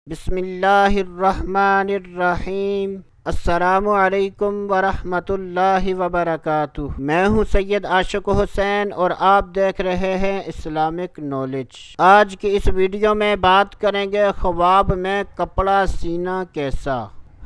بسم اللہ الرحمن الرحیم۔ السلام علیکم ورحمۃ اللہ وبرکاتہ۔ میں ہوں سید عاشق حسین اور آپ دیکھ رہے ہیں اسلامک نالج۔ آج کی اس ویڈیو میں بات کریں گے خواب میں کپڑا سینا کیسا۔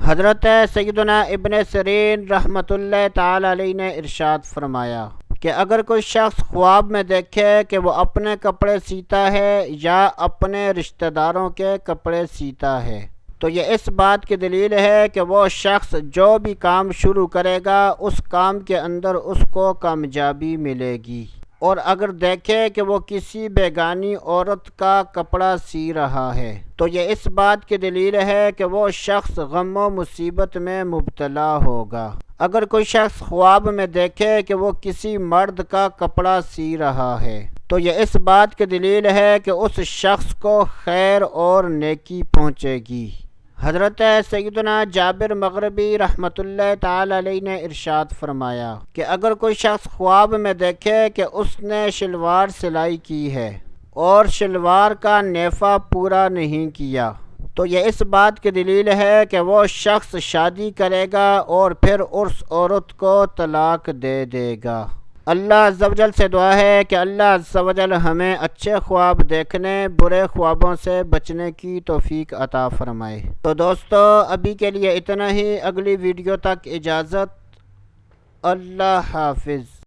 حضرت سیدنا ابن سیرین رحمۃ اللہ تعالی علیہ نے ارشاد فرمایا کہ اگر کوئی شخص خواب میں دیکھے کہ وہ اپنے کپڑے سیتا ہے یا اپنے رشتہ داروں کے کپڑے سیتا ہے تو یہ اس بات کی دلیل ہے کہ وہ شخص جو بھی کام شروع کرے گا اس کام کے اندر اس کو کامیابی ملے گی، اور اگر دیکھے کہ وہ کسی بیگانی عورت کا کپڑا سی رہا ہے تو یہ اس بات کی دلیل ہے کہ وہ شخص غم و مصیبت میں مبتلا ہوگا۔ اگر کوئی شخص خواب میں دیکھے کہ وہ کسی مرد کا کپڑا سی رہا ہے تو یہ اس بات کی دلیل ہے کہ اس شخص کو خیر اور نیکی پہنچے گی۔ حضرت سیدنا جابر مغربی رحمۃ اللہ تعالی علیہ نے ارشاد فرمایا کہ اگر کوئی شخص خواب میں دیکھے کہ اس نے شلوار سلائی کی ہے اور شلوار کا نیفہ پورا نہیں کیا تو یہ اس بات کی دلیل ہے کہ وہ شخص شادی کرے گا اور پھر اس عورت کو طلاق دے دے گا۔ اللہ عز و جل سے دعا ہے کہ اللہ عز و جل ہمیں اچھے خواب دیکھنے، برے خوابوں سے بچنے کی توفیق عطا فرمائے۔ تو دوستو ابھی کے لیے اتنا ہی، اگلی ویڈیو تک اجازت، اللہ حافظ۔